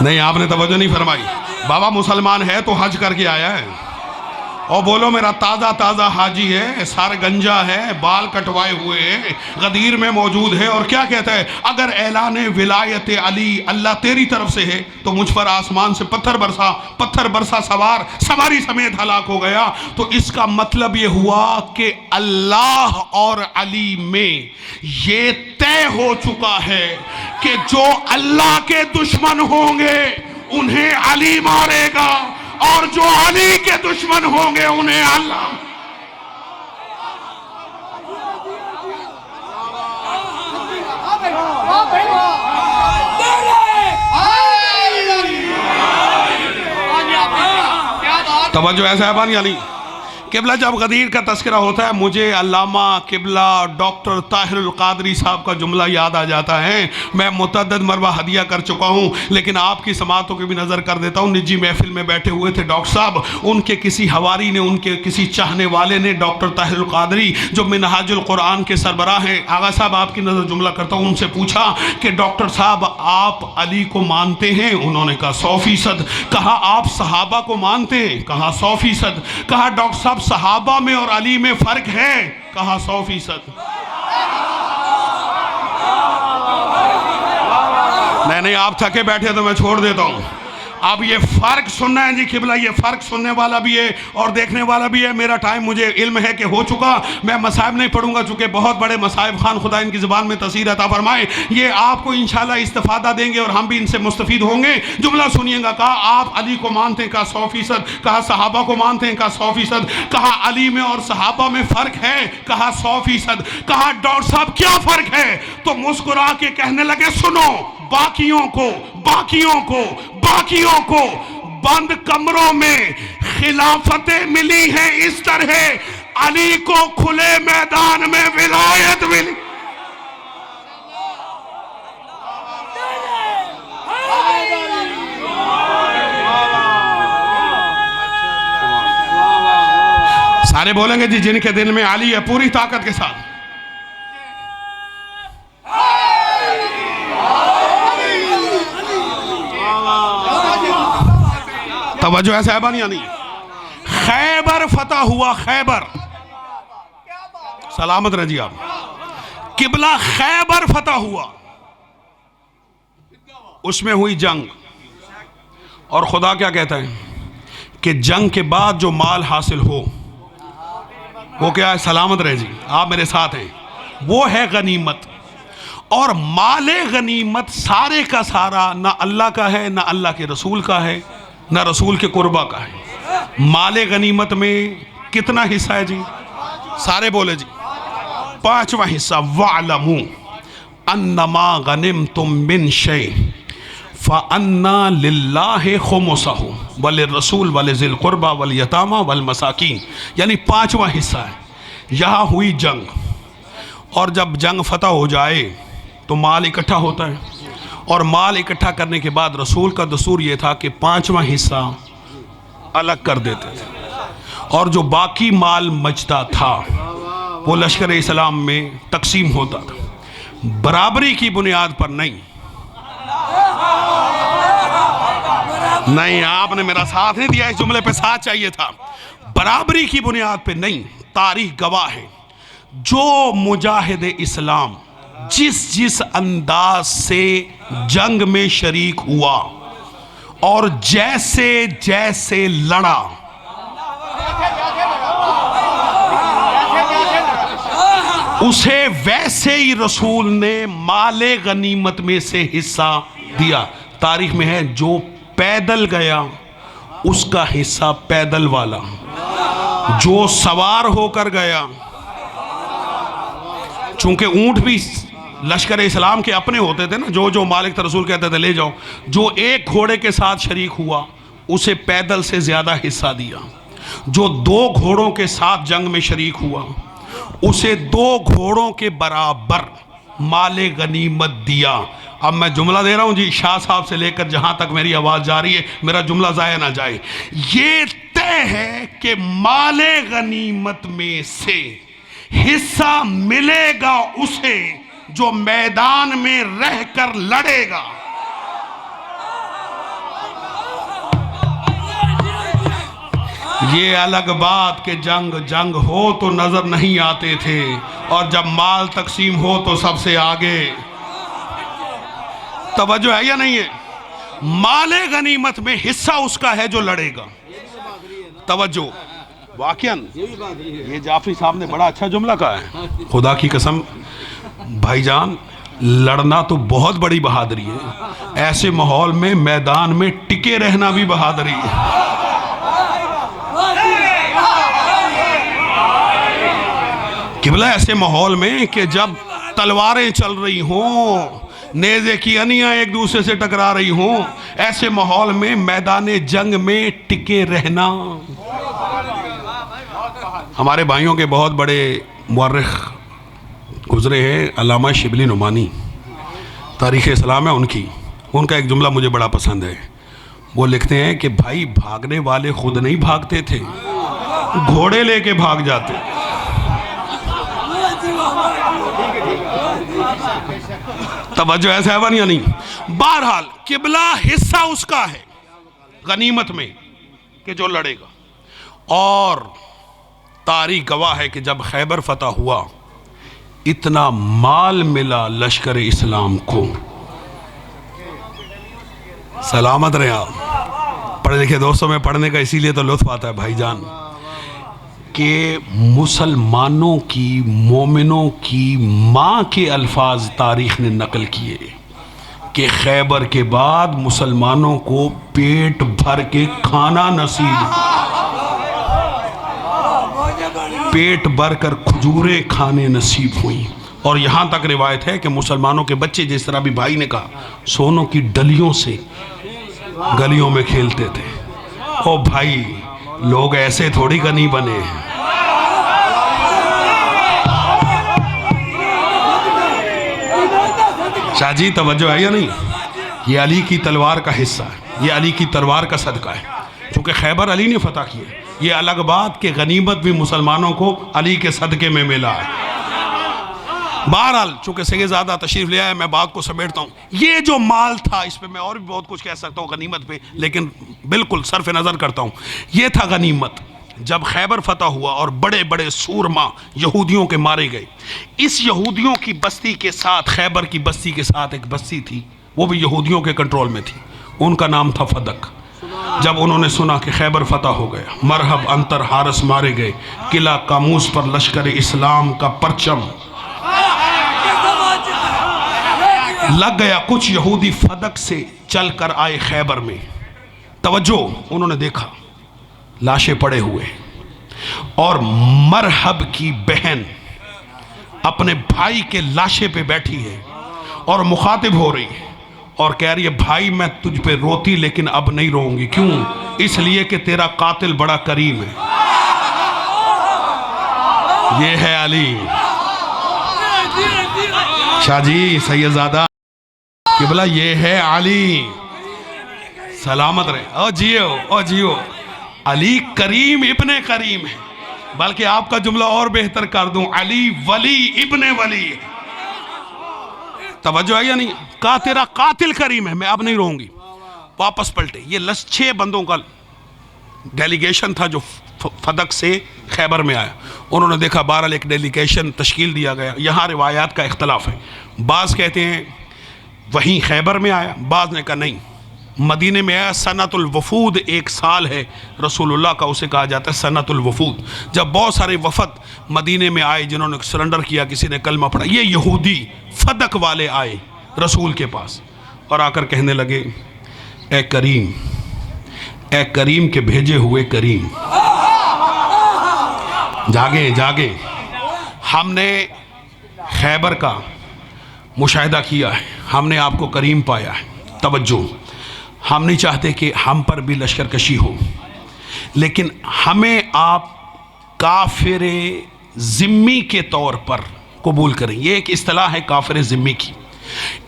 A: نہیں، آپ نے توجہ نہیں فرمائی۔ بابا مسلمان ہے تو حج کر کے آیا ہے، اور بولو میرا تازہ تازہ حاجی ہے، سر گنجا ہے، بال کٹوائے ہوئے ہیں، غدیر میں موجود ہے، اور کیا کہتا ہے؟ اگر اعلان ولایت علی اللہ تیری طرف سے ہے تو مجھ پر آسمان سے پتھر برسا، سواری سمیت ہلاک ہو گیا۔ تو اس کا مطلب یہ ہوا کہ اللہ اور علی میں یہ طے ہو چکا ہے کہ جو اللہ کے دشمن ہوں گے انہیں علی مارے گا، اور جو علی کے دشمن ہوں گے انہیں اللہ۔ توجہ ہے صاحبان یا نہیں؟ قبلہ جب غدیر کا تذکرہ ہوتا ہے مجھے علامہ قبلہ ڈاکٹر طاہر القادری صاحب کا جملہ یاد آ جاتا ہے۔ میں متعدد مرہ ہدیہ کر چکا ہوں، لیکن آپ کی سماعتوں کی بھی نظر کر دیتا ہوں۔ نجی محفل میں بیٹھے ہوئے تھے ڈاکٹر صاحب، ان کے کسی حواری نے، ان کے کسی چاہنے والے نے ڈاکٹر طاہر القادری جو منہاج القرآن کے سربراہ ہیں، آغا صاحب آپ کی نظر جملہ کرتا ہوں، ان سے پوچھا کہ ڈاکٹر صاحب آپ علی کو مانتے ہیں؟ انہوں نے کہا 100%۔ کہا آپ صحابہ کو مانتے ہیں؟ کہا 100%۔ کہا ڈاکٹر صاحب صحابہ میں اور علی میں فرق ہے؟ کہا 100%۔ نہیں آپ تھکے بیٹھے تو میں چھوڑ دیتا ہوں۔ اب یہ فرق سننا ہے جی قبلہ، یہ فرق سننے والا بھی ہے اور دیکھنے والا بھی ہے۔ میرا ٹائم مجھے علم ہے کہ ہو چکا، میں مصائب نہیں پڑھوں گا چونکہ بہت بڑے مصائب خان، خدا ان کی زبان میں تاثیر عطا فرمائے، یہ آپ کو انشاءاللہ استفادہ دیں گے اور ہم بھی ان سے مستفید ہوں گے۔ جملہ سنیے گا، کہا آپ علی کو مانتے ہیں؟ کہا 100%۔ کہا صحابہ کو مانتے ہیں؟ کہا 100%۔ کہا علی میں اور صحابہ میں فرق ہے؟ کہا 100%۔ کہا ڈاکٹر صاحب کیا فرق ہے؟ تو مسکرا کے کہنے لگے سنو، باقیوں کو بند کمروں میں خلافتیں ملی ہیں اس طرح، علی کو کھلے میدان میں ولایت ملی۔ سارے بولیں گے جی جن کے دل میں علی ہے پوری طاقت کے ساتھ۔ توجہ ہے صاحبان یا نہیں؟ خیبر فتح ہوا، خیبر، سلامت رہی آپ، قبلہ خیبر فتح ہوا، اس میں ہوئی جنگ، اور خدا کیا کہتا ہے کہ جنگ کے بعد جو مال حاصل ہو وہ کیا ہے؟ سلامت رہے جی، آپ میرے ساتھ ہیں، وہ ہے غنیمت۔ اور مال غنیمت سارے کا سارا نہ اللہ کا ہے، نہ اللہ کے رسول کا ہے، نہ رسول کے قربہ کا ہے۔ مال غنیمت میں کتنا حصہ ہے جی؟ سارے بولے جی 5واں حصہ۔ وَعْلَمُوا أَنَّمَا غَنِمْتُم مِّن شَيْءٍ فَأَنَّ لِلَّهِ خُمُسَهُ وَلِلرَّسُولِ وَلِذِي الْقُرْبَى وَالْيَتَامَى وَالْمَسَاكِينِ، یعنی 5واں حصہ ہے۔ یہاں ہوئی جنگ، اور جب جنگ فتح ہو جائے تو مال اکٹھا ہوتا ہے، اور مال اکٹھا کرنے کے بعد رسول کا دستور یہ تھا کہ 5واں حصہ الگ کر دیتے تھے، اور جو باقی مال بچتا تھا وہ لشکر اسلام میں تقسیم ہوتا تھا، برابری کی بنیاد پر نہیں۔ نہیں، آپ نے میرا ساتھ نہیں دیا، اس جملے پہ ساتھ چاہیے تھا۔ برابری کی بنیاد پہ نہیں، تاریخ گواہ ہے جو مجاہد اسلام جس انداز سے جنگ میں شریک ہوا اور جیسے لڑا، اسے ویسے ہی رسول نے مال غنیمت میں سے حصہ دیا۔ تاریخ میں ہے جو پیدل گیا اس کا حصہ پیدل والا، جو سوار ہو کر گیا، چونکہ اونٹ بھی لشکر اسلام کے اپنے ہوتے تھے نا، جو مالک رسول کہتے تھے لے جاؤ، جو ایک گھوڑے کے ساتھ شریک ہوا اسے پیدل سے زیادہ حصہ دیا، جو 2 گھوڑوں کے ساتھ جنگ میں شریک ہوا اسے 2 گھوڑوں کے برابر مال غنیمت دیا۔ اب میں جملہ دے رہا ہوں جی، شاہ صاحب سے لے کر جہاں تک میری آواز جا رہی ہے، میرا جملہ ضائع نہ جائے۔ یہ طے ہے کہ مال غنیمت میں سے حصہ ملے گا اسے جو میدان میں رہ کر لڑے گا۔ یہ الگ بات کہ جنگ ہو تو نظر نہیں آتے تھے، اور جب مال تقسیم ہو تو سب سے آگے۔ توجہ ہے یا نہیں ہے؟ مال غنیمت میں حصہ اس کا ہے جو لڑے گا۔ توجہ، واقعاً یہ جعفری صاحب نے بڑا اچھا جملہ کہا ہے، خدا کی قسم بھائی جان، لڑنا تو بہت بڑی بہادری ہے، ایسے ماحول میں میدان میں ٹکے رہنا بھی بہادری ہے۔ قبلہ ایسے ماحول میں کہ جب تلواریں چل رہی ہوں، نیزے کی انیاں ایک دوسرے سے ٹکرا رہی ہوں، ایسے ماحول میں میدان جنگ میں ٹکے رہنا۔ ہمارے بھائیوں کے بہت بڑے مورخ گزرے ہیں، علامہ شبلی نعمانی، تاریخ اسلام ہے ان کا ایک جملہ مجھے بڑا پسند ہے۔ وہ لکھتے ہیں کہ بھائی بھاگنے والے خود نہیں بھاگتے تھے، گھوڑے لے کے بھاگ جاتے۔ توجہ ہے صاحبان یا نہیں؟ بہرحال قبلہ حصہ اس کا ہے غنیمت میں کہ جو لڑے گا، اور تاریخ گواہ ہے کہ جب خیبر فتح ہوا اتنا مال ملا لشکر اسلام کو۔ سلامت رہے آپ، پڑھے لکھے دوستوں میں پڑھنے کا اسی لیے تو لطف آتا ہے بھائی جان، کہ مسلمانوں کی، مومنوں کی ماں کے الفاظ تاریخ نے نقل کیے کہ خیبر کے بعد مسلمانوں کو پیٹ بھر کے کھانا نصیب، پیٹ بھر کر کھجوریں کھانے نصیب ہوئیں، اور یہاں تک روایت ہے کہ مسلمانوں کے بچے، جس طرح بھی بھائی نے کہا، سونوں کی ڈلیوں سے گلیوں میں کھیلتے تھے۔ او بھائی، لوگ ایسے تھوڑی کا نہیں بنے ہیں۔ شاہ جی توجہ ہے یا نہیں؟ یہ علی کی تلوار کا حصہ ہے، یہ علی کی تلوار کا صدقہ ہے، چونکہ خیبر علی نے فتح کیا۔ یہ الگ بات کہ غنیمت بھی مسلمانوں کو علی کے صدقے میں ملا ہے۔ بہرحال چونکہ سید زادہ تشریف لے آیا، میں بات کو سمیٹتا ہوں۔ یہ جو مال تھا، اس پہ میں اور بھی بہت کچھ کہہ سکتا ہوں غنیمت پہ، لیکن بالکل صرف نظر کرتا ہوں۔ یہ تھا غنیمت۔ جب خیبر فتح ہوا اور بڑے بڑے سورما یہودیوں کے مارے گئے، اس یہودیوں کی بستی کے ساتھ، خیبر کی بستی کے ساتھ ایک بستی تھی، وہ بھی یہودیوں کے کنٹرول میں تھی، ان کا نام تھا فدق۔ جب انہوں نے سنا کہ خیبر فتح ہو گیا، مرحب انتر حارس مارے گئے، قلعہ قاموس پر لشکر اسلام کا پرچم لگ گیا، کچھ یہودی فدق سے چل کر آئے خیبر میں۔ توجہ، انہوں نے دیکھا لاشیں پڑے ہوئے، اور مرحب کی بہن اپنے بھائی کے لاشے پہ بیٹھی ہے اور مخاطب ہو رہی ہے اور کہہ رہی ہے، بھائی میں تجھ پہ روتی لیکن اب نہیں روؤں گی۔ کیوں؟ اس لیے کہ تیرا قاتل بڑا کریم ہے۔ یہ ہے علی۔ شاہ جی سیدزادہ قبلہ، یہ ہے علی۔ سلامت رہے، او جیو او جیو۔ علی کریم ابن کریم ہے، بلکہ آپ کا جملہ اور بہتر کر دوں، علی ولی ابن ولی ہے۔ توجہ ہے یا نہیں؟ کہا تیرا قاتل کریم ہے، میں اب نہیں روؤں گی۔ واپس پلٹے. یہ 6 بندوں کا ڈیلیگیشن تھا جو فدق سے خیبر میں آیا. انہوں نے دیکھا بہرحال ایک ڈیلیگیشن تشکیل دیا گیا. یہاں روایات کا اختلاف ہے. بعض کہتے ہیں وہیں خیبر میں آیا، بعض نے کہا نہیں مدینے میں آیا. سنت الوفود 1 سال ہے رسول اللہ کا، اسے کہا جاتا ہے سنت الوفود. جب بہت سارے وفد مدینے میں آئے جنہوں نے سرنڈر کیا، کسی نے کلمہ پڑھا، یہ یہودی فدق والے آئے رسول کے پاس اور آ کر کہنے لگے اے کریم، اے کریم کے بھیجے ہوئے کریم، جاگیں جاگیں، ہم نے خیبر کا مشاہدہ کیا ہے، ہم نے آپ کو کریم پایا ہے. توجہ، ہم نہیں چاہتے کہ ہم پر بھی لشکر کشی ہو، لیکن ہمیں آپ کافر ذمی کے طور پر قبول کریں. یہ ایک اصطلاح ہے کافر ذمی کی.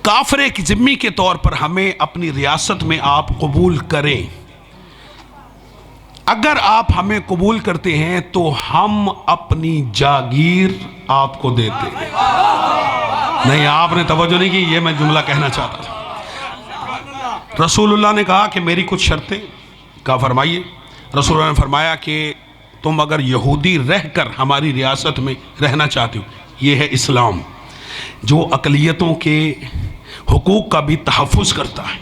A: کافر ذمی کے طور پر ہمیں اپنی ریاست میں آپ قبول کریں. اگر آپ ہمیں قبول کرتے ہیں تو ہم اپنی جاگیر آپ کو دیتے ہیں. نہیں، آپ نے توجہ نہیں کی، یہ میں جملہ کہنا چاہتا تھا. رسول اللہ نے کہا کہ میری کچھ شرطیں. کہا فرمائیے. رسول اللہ نے فرمایا کہ تم اگر یہودی رہ کر ہماری ریاست میں رہنا چاہتے ہو، یہ ہے اسلام جو اقلیتوں کے حقوق کا بھی تحفظ کرتا ہے.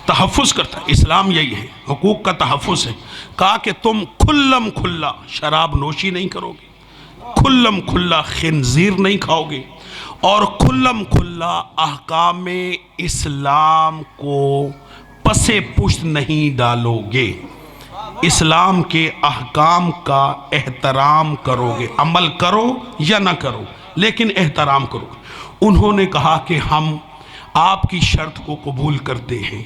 A: تحفظ کرتا ہے اسلام، یہی ہے، حقوق کا تحفظ ہے. کہا کہ تم کھلم کھلا شراب نوشی نہیں کرو گے، کھلم کھلا خنزیر نہیں کھاؤ گے، اور کھلم کھلا احکام اسلام کو پس پشت نہیں ڈالو گے. اسلام کے احکام کا احترام کرو گے. عمل کرو یا نہ کرو لیکن احترام کرو. انہوں نے کہا کہ ہم آپ کی شرط کو قبول کرتے ہیں.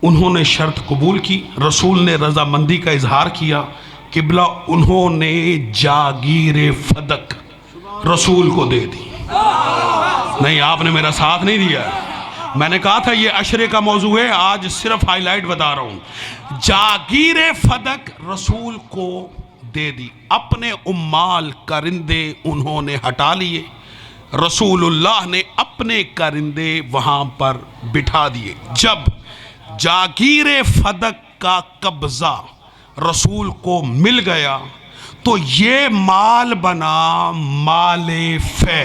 A: انہوں نے شرط قبول کی. رسول نے رضامندی کا اظہار کیا. قبلہ انہوں نے جاگیر فدق رسول کو دے دی. نہیں، آپ نے میرا ساتھ نہیں دیا. میں نے کہا تھا یہ عشرے کا موضوع ہے، آج صرف ہائی لائٹ بتا رہا ہوں. جاگیر فدق رسول کو دے دی. اپنے امال کرندے انہوں نے ہٹا لیے. رسول اللہ نے اپنے کرندے وہاں پر بٹھا دیے. جب جاگیر فدق کا قبضہ رسول کو مل گیا تو یہ مال بنا مال فے.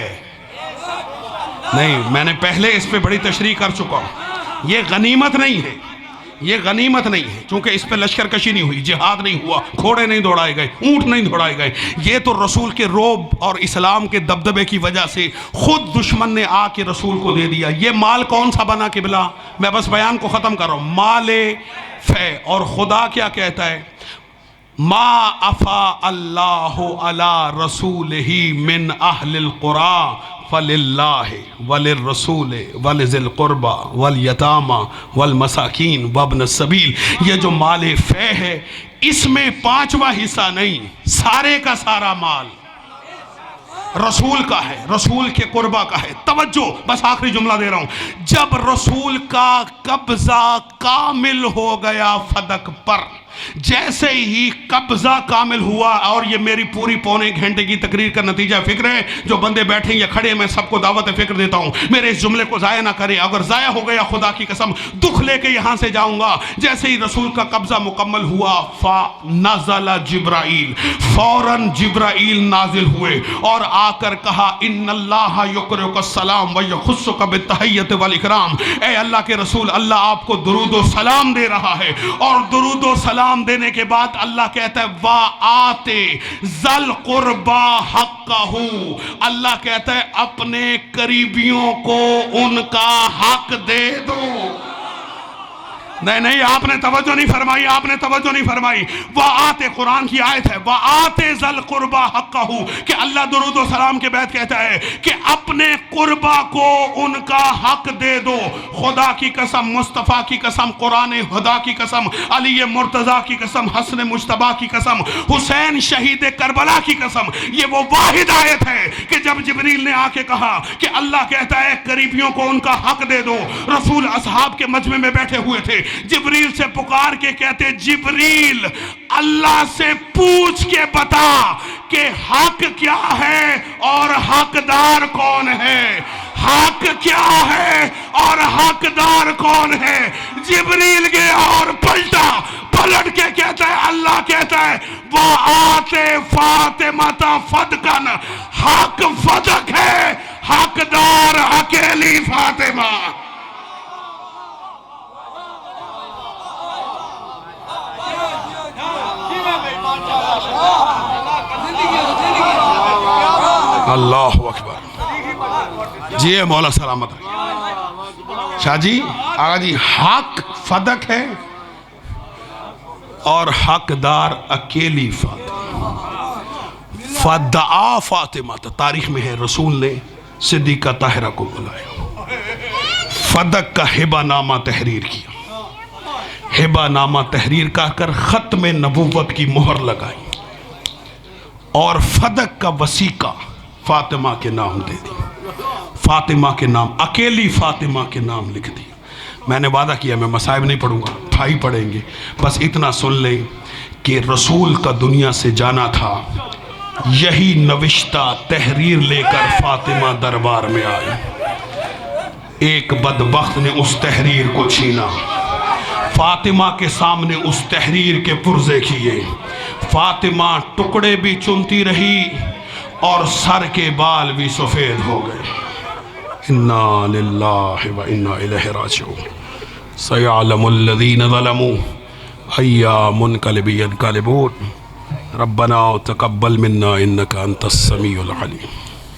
A: نہیں، میں نے پہلے اس پہ بڑی تشریح کر چکا ہوں. یہ غنیمت نہیں ہے، یہ غنیمت نہیں ہے، چونکہ اس پہ لشکر کشی نہیں ہوئی، جہاد نہیں ہوا، گھوڑے نہیں دوڑائے گئے، اونٹ نہیں دوڑائے گئے. یہ تو رسول کے روب اور اسلام کے دبدبے کی وجہ سے خود دشمن نے آ کے رسول کو دے دیا. یہ مال کون سا بنا قبلہ؟ میں بس بیان کو ختم کر رہا ہوں. مال فے. اور خدا کیا کہتا ہے؟ ما افا اللہ علی رسولہ من اہل القرى فللہ وللرسول ولذی القربى والیتامى والمساکین وابن السبیل. یہ جو مال فے ہے اس میں 5واں حصہ نہیں، سارے کا سارا مال رسول کا ہے، رسول کے قربہ کا ہے. توجہ، بس آخری جملہ دے رہا ہوں. جب رسول کا قبضہ کامل ہو گیا فدق پر، جیسے ہی قبضہ کامل ہوا، اور یہ میری پوری پونے گھنٹے کی تقریر کا نتیجہ فکر ہے. جو بندے بیٹھے یا کھڑے میں سب کو دعوت فکر دیتا ہوں، میرے اس جملے کو ضائع نہ کریں. اگر ضائع ہو گیا خدا کی قسم دکھ لے کے یہاں سے جاؤں گا. جیسے ہی رسول کا قبضہ مکمل ہوا، فنزل جبرائیل، فوراً جبرائیل نازل ہوئے اور آ کر کہا ان اللہ یقرئک السلام ویخصک بالتحیۃ والاکرام. اے اللہ کے رسول، اللہ آپ کو درود و سلام دے رہا ہے. اور درود و سلام دینے کے بعد اللہ کہتا ہے وَآتِ ذَا الْقُرْبَى حَقَّهُ. اللہ کہتا ہے اپنے قریبیوں کو ان کا حق دے دو. نہیں، آپ نے توجہ نہیں فرمائی، آپ نے توجہ نہیں فرمائی. وَآتِ قرآن کی آیت ہے وَآتِ ذَا الْقُرْبَى حَقَّهُ، کہ اللہ درود و سلام کے بعد کہتا ہے کہ اپنے قربہ کو ان کا حق دے دو. خدا کی قسم، مصطفیٰ کی قسم، قرآن خدا کی قسم، علی مرتضیٰ کی قسم، حسن مجتبیٰ کی قسم، حسین شہید کربلا کی قسم، یہ وہ واحد آیت ہے کہ جب جبریل نے آ کے کہا کہ اللہ کہتا ہے قریبیوں کو ان کا حق دے دو. رسول اصحاب کے مجمع میں بیٹھے ہوئے تھے. جبریل سے پکار کے کہتے جبریل اللہ سے پوچھ کے بتا کہ حق کیا ہے اور حقدار کون ہے. حق کیا ہے اور حقدار کون ہے؟ جبریل گیا اور پلٹ کے کہتا ہے، اللہ کہتا ہے وہ آتے فاطمہ فدکن، حق فدک ہے، حقدار اکیلی فاطمہ۔ اللہ اکبر۔ جی مولا سلامت رکھیں شاہ جی، آقا جی، حق فدک ہے اور حقدار اکیلی فاطمہ۔ فدعا فاطمہ، تاریخ میں ہے رسول نے صدیقہ طاہرہ کو بلایا، فدک کا ہبہ نامہ تحریر کیا، ہبہ نامہ تحریر کر ختم نبوت کی مہر لگائی اور فدک کا وثیقہ فاطمہ کے نام دے دی، فاطمہ کے نام، اکیلی فاطمہ کے نام لکھ دی۔ میں نے وعدہ کیا میں مصائب نہیں پڑھوں گا، بھائی پڑھیں گے، بس اتنا سن لیں کہ رسول کا دنیا سے جانا تھا، یہی نوشتہ تحریر لے کر فاطمہ دربار میں آئی۔ ایک بدبخت نے اس تحریر کو چھینا، فاطمہ کے سامنے اس تحریر کے پرزے کیے، فاطمہ ٹکڑے بھی چنتی رہی اور سر کے بال بھی سفید ہو گئے۔ انا للہ و انا الیہ راجعون۔ سیعلم الذین ظلموا ای منقلب ینقلبون۔ ربنا تقبل منا انک انت السمیع العلیم۔